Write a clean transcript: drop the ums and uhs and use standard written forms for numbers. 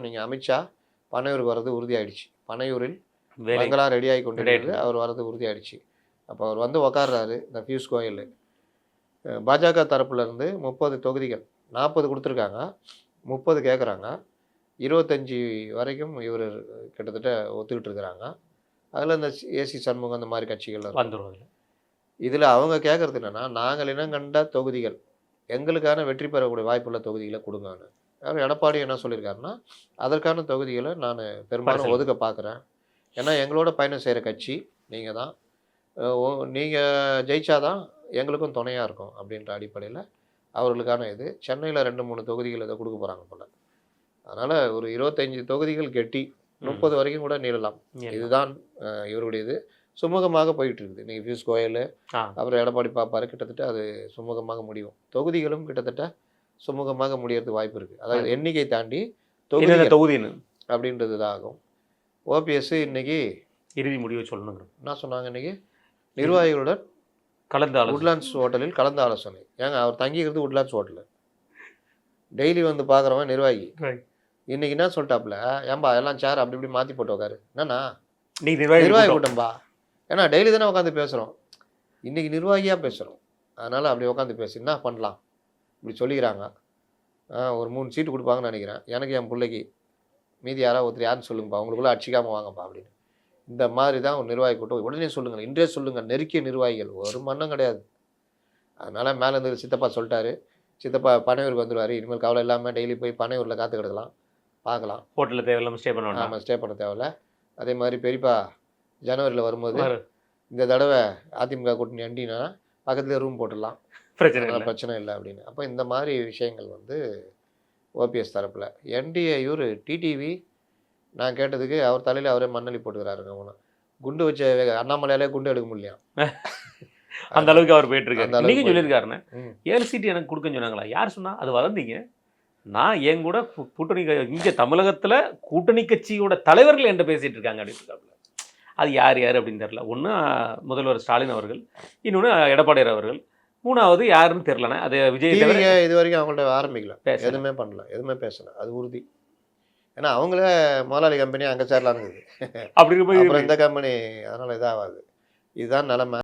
விஷயம், நீங்கள் அமித்ஷா பனையூருக்கு வர்றது உறுதியாயிடுச்சு. பனையூரில் பங்களா ரெடி ஆகி கொண்டிருக்கிறது. அவர் வர்றது உறுதியாயிடுச்சு. அப்போ அவர் வந்து உக்காடுறாரு இந்த பியூஷ் கோயல். பாஜக தரப்புலேருந்து 30 தொகுதிகள் 40 கொடுத்துருக்காங்க, 30 கேட்குறாங்க, 25 வரைக்கும் இவர் கிட்டத்தட்ட ஒத்துக்கிட்டு இருக்கிறாங்க. அதில் இந்த ஏசி சண்முகம் அந்த மாதிரி கட்சிகள் வந்துடும். இதில் அவங்க கேட்குறது என்னென்னா, நாங்கள் இனங்கண்ட தொகுதிகள், எங்களுக்கான வெற்றி பெறக்கூடிய வாய்ப்புள்ள தொகுதிகளை கொடுங்கன்னு. அவர் எடப்பாடி என்ன சொல்லியிருக்காருன்னா, அதற்கான தொகுதிகளை நான் பெரும்பாலும் ஒதுக்க பார்க்குறேன். ஏன்னா எங்களோட பயணம் செய்கிற கட்சி நீங்கள் தான், நீங்கள் ஜெயிச்சாதான் எங்களுக்கும் துணையாக இருக்கும் அப்படின்ற அடிப்படையில் அவர்களுக்கான இது. சென்னையில் 2-3 தொகுதிகள் இதை கொடுக்க போகிறாங்க போல். அதனால் ஒரு 25 தொகுதிகள் கெட்டி 30 வரைக்கும் கூட நீளலாம். இதுதான் இவருடைய இது. சுமூகமாக போயிட்டு இருக்குது. நீங்கள் பியூஷ் கோயல் அப்புறம் எடப்பாடி பார்ப்பாரு, கிட்டத்தட்ட அது சுமூகமாக முடியும். தொகுதிகளும் கிட்டத்தட்ட சுமூகமாக முடியறதுக்கு வாய்ப்பு இருக்குது. அதாவது எண்ணிக்கை தாண்டி தொகுதி அப்படின்றது தான் ஆகும். ஓபிஎஸ் இன்னைக்கு இறுதி முடிவை சொல்லணுங்க. என்ன சொன்னாங்க இன்னைக்கு? நிர்வாகிகளுடன் உட்லாண்ட்ஸ் ஹோட்டலில் கலந்த ஆலோசனை. ஏங்க அவர் தங்கிக்கிறது உட்லாண்ட்ஸ் ஹோட்டலு. டெய்லி வந்து பார்க்குறவன் நிர்வாகி. இன்னைக்கு என்ன சொல்லிட்டாப்புல, ஏன்பா எல்லாம் சேர் அப்படி இப்படி மாற்றி போட்டு உட்காரு. என்னன்னா நிர்வாகி கூட்டம்பா, ஏன்னா டெய்லி தானே உட்காந்து பேசுகிறோம், இன்றைக்கி நிர்வாகியாக பேசுகிறோம். அதனால் அப்படி உட்காந்து பேசு, என்ன பண்ணலாம் இப்படி சொல்லிக்கிறாங்க. ஒரு 3 சீட்டு கொடுப்பாங்கன்னு நினைக்கிறேன், எனக்கு என் பிள்ளைக்கு. மீதி யாராவது ஒருத்தர் யாருன்னு சொல்லுங்கப்பா, அவங்களுக்குள்ளே அடிச்சிக்காமல் வாங்கப்பா அப்படின்னு. இந்த மாதிரி தான் ஒரு நிர்வாகி கூட்டம். உடனே சொல்லுங்கள், இன்றே சொல்லுங்கள். நெருக்கிய நிர்வாகிகள் ஒரு மண்ணும் கிடையாது. அதனால் மேலே இருந்து சித்தப்பா சொல்லிட்டாரு, சித்தப்பா பனையூருக்கு வந்துடுவார். இனிமேல் கவலை இல்லாமல் டெய்லி போய் பனையூரில் காத்து கிடக்கலாம், பார்க்கலாம். ஹோட்டலில் தேவையில்லாமல் ஸ்டே பண்ண ஆமாம், ஸ்டே பண்ண தேவையில்ல. அதே மாதிரி பெரியப்பா ஜனவரியில் வரும்போது இந்த தடவை அதிமுக கூட்டணி அண்டினா பக்கத்துலேயே ரூம் போட்டுடலாம், பிரச்சனை இல்லை அப்படின்னு. அப்போ இந்த மாதிரி விஷயங்கள் வந்து ஓபிஎஸ் தரப்பில். என்டிஏ இவர் டிடிவி நான் கேட்டதுக்கு அவர் தலையில் அவரே மண்ணலி போட்டுக்கிறாருங்க. அவனை குண்டு வச்ச அண்ணாமலையாலே குண்டு எடுக்க முடியலையா, அந்த அளவுக்கு அவர் போயிட்டு இருக்காரு. நீங்கள் சொல்லியிருக்காருண்ணே 7 சீட்டு எனக்கு கொடுக்குன்னு சொன்னாங்களா? யார் சொன்னா? அது வளர்ந்தீங்க. நான் என் கூட கூட்டணி இங்கே தமிழகத்தில் கூட்டணி கட்சியோட தலைவர்கள் என்கிட்ட பேசிகிட்டு இருக்காங்க அப்படின்னு இருக்காப்புல. அது யார் யார் அப்படின்னு தெரில. ஒன்று முதல்வர் ஸ்டாலின் அவர்கள், இன்னொன்று எடப்பாடியார் அவர்கள், 3வது யாருன்னு தெரிலண்ணே. அது விஜய் இது வரைக்கும் அவங்கள்ட்ட ஆரம்பிக்கல, எதுவுமே பண்ணல, எதுவுமே பேசலை. அது உறுதி. ஏன்னா அவங்களே முதலாளி கம்பெனி அங்கே சேரலான்னு இருக்குது. அப்படி அப்புறம் இந்த கம்பெனி, அதனால் இதாகாது. இதுதான் நிலைமை.